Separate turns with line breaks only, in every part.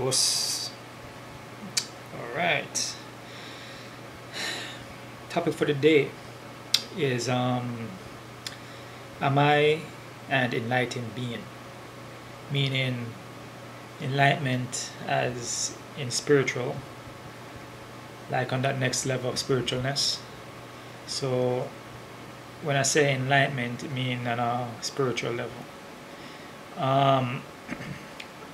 Us. All right. Topic for the day is am I an enlightened being? Meaning enlightenment as in spiritual, like on that next level of spiritualness. So when I say enlightenment, it means on a spiritual level. Um,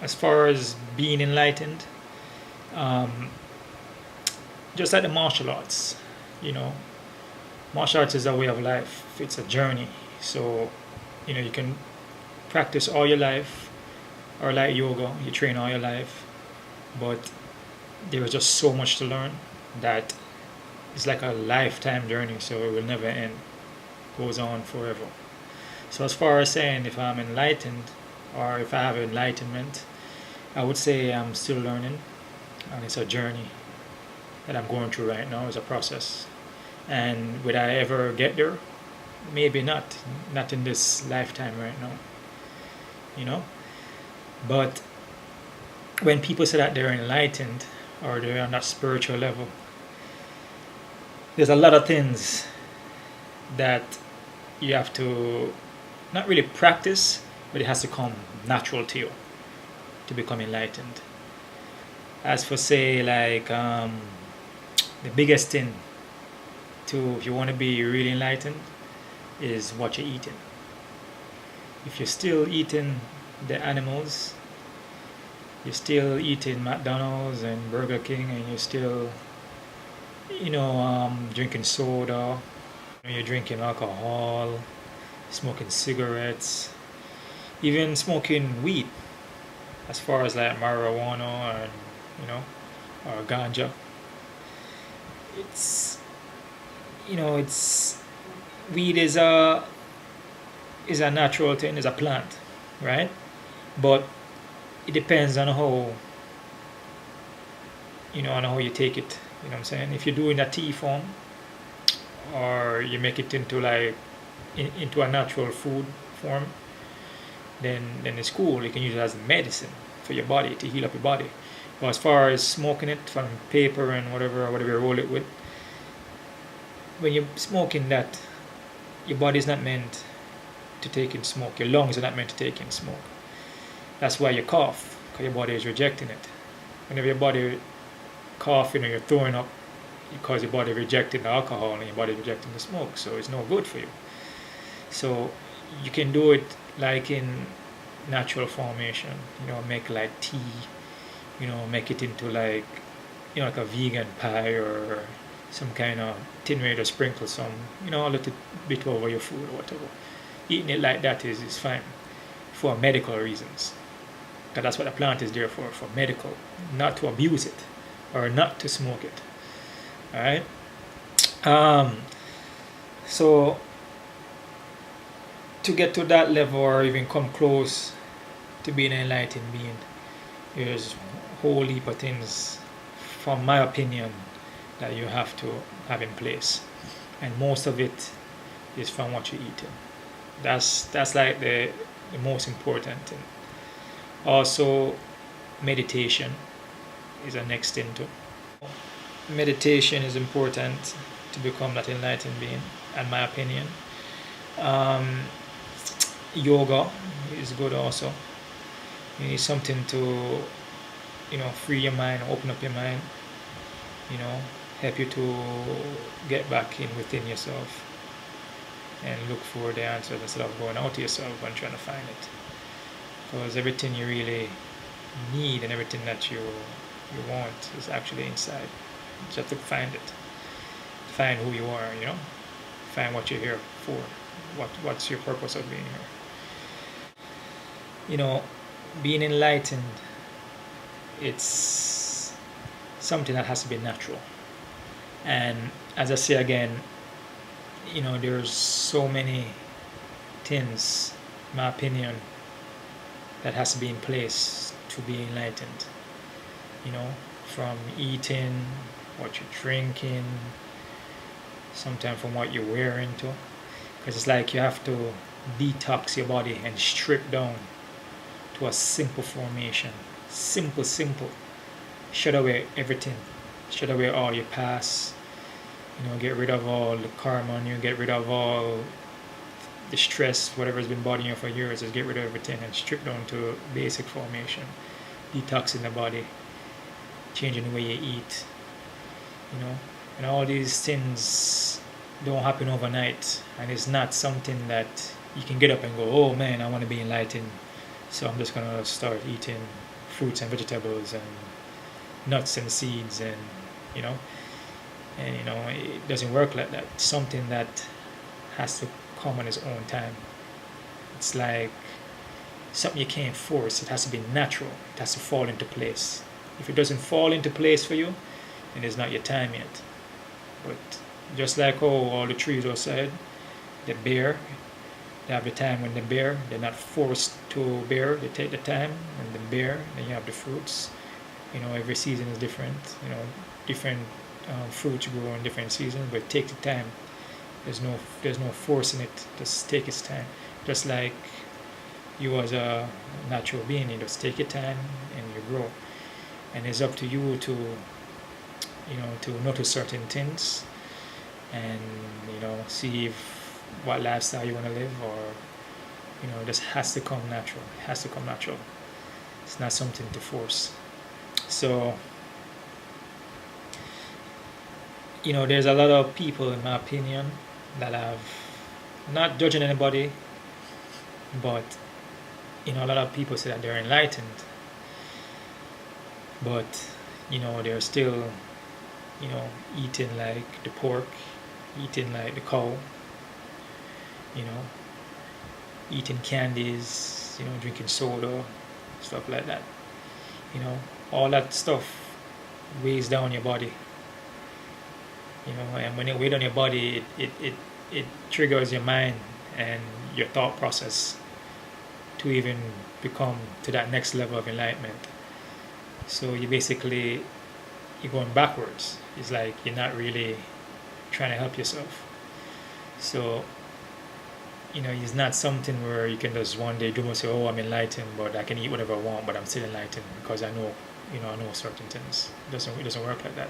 as far as being enlightened, um, just like the martial arts, you know, martial arts is a way of life. It's a journey. So, you can practice all your life, or like yoga, you train all your life, but there is just so much to learn that it's like a lifetime journey. So it will never end. Goes on forever. So as far as saying if I'm enlightened or if I have enlightenment, I would say I'm still learning, and it's a journey that I'm going through right now. It's a process, and would I ever get there? Maybe not. Not in this lifetime right now. You know. But when people say that they're enlightened or they're on that spiritual level, there's a lot of things that you have to not really practice, but it has to come natural to you to become enlightened. As for say like the biggest thing to if you want to be really enlightened is what you're eating. If you're still eating the animals, you're still eating McDonald's and Burger King, and you're still drinking soda, you're drinking alcohol, smoking cigarettes, even smoking weed, as far as like marijuana and or ganja. It's it's weed is a natural thing, is a plant, right? But it depends on how you take it. You know what I'm saying? If you do in a tea form, or you make it into like into a natural food form, then it's cool. You can use it as medicine for your body to heal up your body. But as far as smoking it from paper and whatever you roll it with, when you're smoking that, your body is not meant to take in smoke. Your lungs are not meant to take in smoke. That's why you cough, because your body is rejecting it. Whenever your body coughing or you're throwing up, because your body rejecting the alcohol and your body rejecting the smoke, so it's no good for you. So you can do it like in natural formation, make like tea, make it into like like a vegan pie or some kind of tin where you sprinkle some a little bit over your food or whatever. Eating it like that is fine for medical reasons, because that's what the plant is there for medical, not to abuse it or not to smoke it. All right. So to get to that level or even come close to being an enlightened being, there's a whole heap of things, from my opinion, that you have to have in place, and most of it is from what you're eating. That's like the most important thing. Also, meditation is the next thing too. Meditation is important to become that enlightened being, in my opinion. Yoga is good also. You need something to free your mind, open up your mind, help you to get back in within yourself and look for the answers instead of going out to yourself and trying to find it. Because everything you really need and everything that you want is actually inside. You just have to find it. Find who you are, find what you're here for. What's your purpose of being here? Being enlightened, it's something that has to be natural. And as I say again, there's so many things, in my opinion, that has to be in place to be enlightened. From eating, what you're drinking, sometimes from what you're wearing too. Because it's like you have to detox your body and strip down to a simple formation Simple. Shut away everything. Shut away all your past. Get rid of all the karma on you. Get rid of all the stress, whatever's been bothering you for years. Just get rid of everything and strip down to basic formation. Detoxing the body, changing the way you eat. And all these things don't happen overnight, and it's not something that you can get up and go, oh man, I want to be enlightened, so I'm just gonna start eating fruits and vegetables and nuts and seeds, and it doesn't work like that. It's something that has to come on its own time. It's like something you can't force. It has to be natural. It has to fall into place. If it doesn't fall into place for you, then it's not your time yet. But just like all the trees outside, they bear. They have the time when they bear. They're not forced to bear. They take the time and they bear. Then you have the fruits. Every season is different. Different fruits grow in different seasons, but take the time. There's no forcing it. Just take its time. Just like you as a natural being, you just take your time and you grow. And it's up to you to notice certain things and see what lifestyle you want to live, or this has to come natural. It has to come natural. It's not something to force. So there's a lot of people, in my opinion, that have, not judging anybody, but a lot of people say that they're enlightened, but they're still eating like the pork, eating like the cow, eating candies, drinking soda, stuff like that. All that stuff weighs down your body. And when it weighs down your body, it triggers your mind and your thought process to even become to that next level of enlightenment. So you're going backwards. It's like you're not really trying to help yourself. So it's not something where you can just one day do and say, oh, I'm enlightened, but I can eat whatever I want, but I'm still enlightened because I know certain things. It doesn't work like that.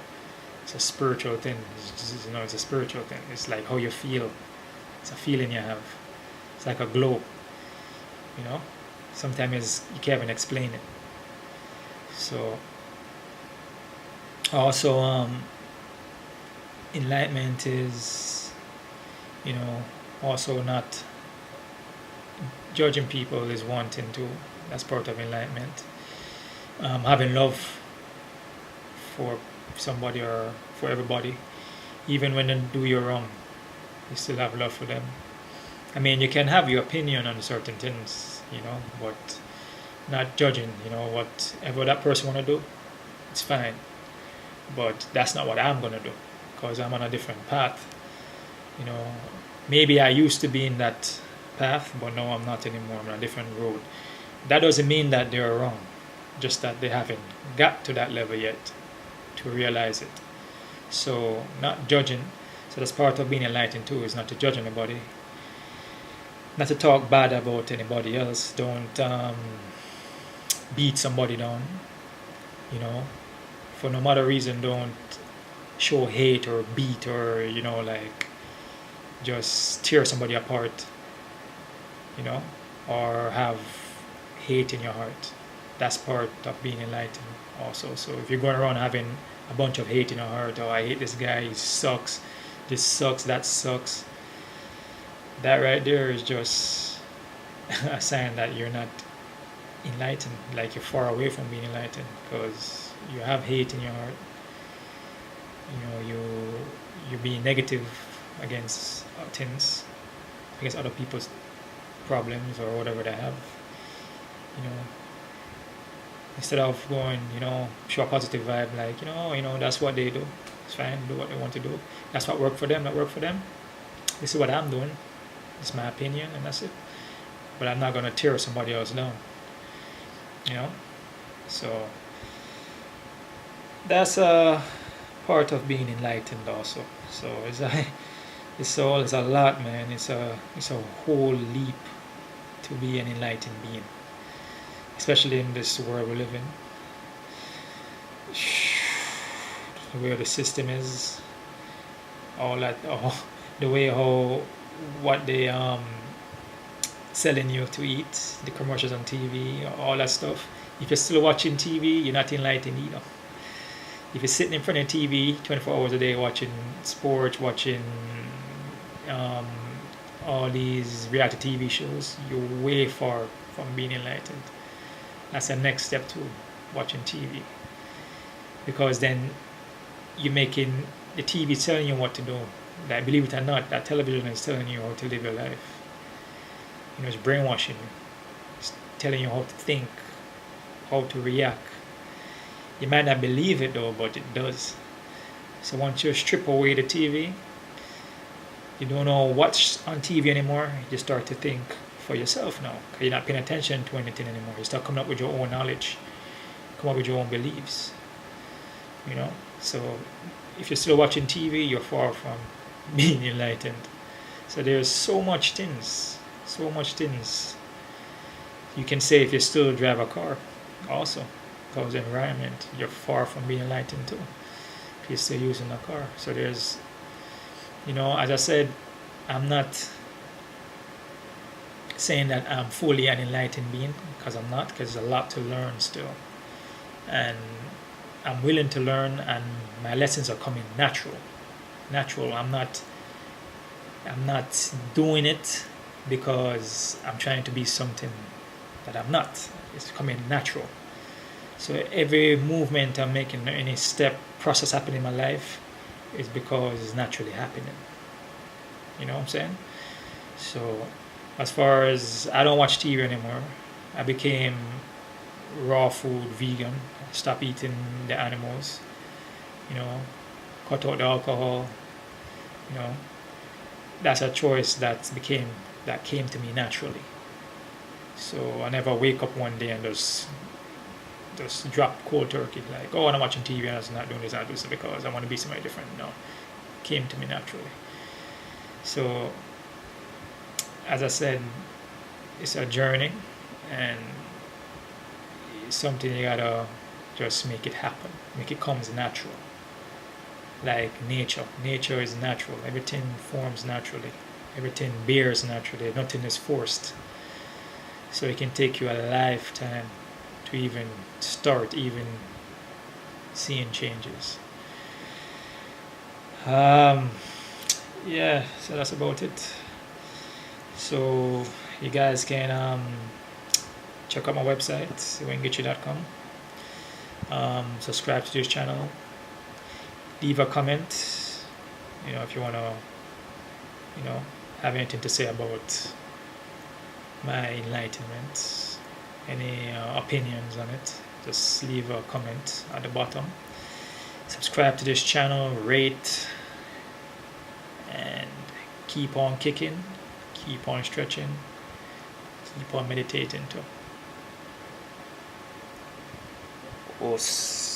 It's a spiritual thing. It's a spiritual thing. It's like how you feel. It's a feeling you have. It's like a glow. Sometimes you can't even explain it. So also enlightenment is also not judging people is one thing too. That's part of enlightenment. Having love for somebody or for everybody, even when they do you wrong, you still have love for them. I mean, you can have your opinion on certain things, but not judging. Whatever that person want to do, it's fine. But that's not what I'm gonna do, because I'm on a different path. Maybe I used to be in that path, but now I'm not anymore. I'm on a different road. That doesn't mean that they're wrong, just that they haven't got to that level yet to realize it. So not judging. So that's part of being enlightened too, is not to judge anybody, not to talk bad about anybody else. Don't beat somebody down. For no matter reason, don't show hate or beat or just tear somebody apart, or have hate in your heart. That's part of being enlightened also. So if you're going around having a bunch of hate in your heart, oh, I hate this guy, he sucks, this sucks, that sucks, that right there is just a sign that you're not enlightened, like you're far away from being enlightened, because you have hate in your heart. You're being negative against things, against other people's problems or whatever they have. Instead of going, show a positive vibe, like, that's what they do. It's fine, do what they want to do. That's what worked for them, that worked for them. This is what I'm doing. It's my opinion, and that's it. But I'm not going to tear somebody else down. So that's a part of being enlightened also. So it's a lot, man. It's a whole leap to be an enlightened being, especially in this world we live in. the way the system is, all that, the way how what they selling you to eat, the commercials on TV, all that stuff. If you're still watching TV, you're not enlightened either. If you're sitting in front of TV 24 hours a day watching sports, watching um, all these reality TV shows, you're way far from being enlightened. That's the next step to watching TV, because then you're making the TV telling you what to do. Like, believe it or not, that television is telling you how to live your life. It's brainwashing you. It's telling you how to think, how to react. You might not believe it though, but it does. So once you strip away the TV, you don't know what's on TV anymore. You start to think for yourself now. You're not paying attention to anything anymore. You start coming up with your own knowledge, come up with your own beliefs. So if you're still watching TV, you're far from being enlightened. So there's so much things you can say if you still drive a car. Also, because the environment, you're far from being enlightened too, if you're still using a car. So there's, as I said, I'm not saying that I'm fully an enlightened being, because I'm not, because there's a lot to learn still. And I'm willing to learn, and my lessons are coming natural. I'm not doing it because I'm trying to be something that I'm not. It's coming natural. So every movement I'm making, any step, process happening in my life, is because it's naturally happening. You know what I'm saying? So as far as, I don't watch TV anymore. I became raw food vegan. Stop eating the animals. Cut out the alcohol. That's a choice that came to me naturally. So I never wake up one day and just drop cold turkey, like, oh, I'm watching TV and I'm not doing this, I do this because I want to be somebody different. No, it came to me naturally. So as I said, it's a journey, and it's something you gotta just make it happen, make it comes natural. Like nature is natural. Everything forms naturally. Everything bears naturally. Nothing is forced. So it can take you a lifetime to even start seeing changes. Yeah, so that's about it. So you guys can check out my website, Gichie.com. Subscribe to this channel. Leave a comment, if you want to, have anything to say about my enlightenment, any opinions on it. Just leave a comment at the bottom. Subscribe to this channel, rate, and keep on kicking, keep on stretching, keep on meditating too. Os.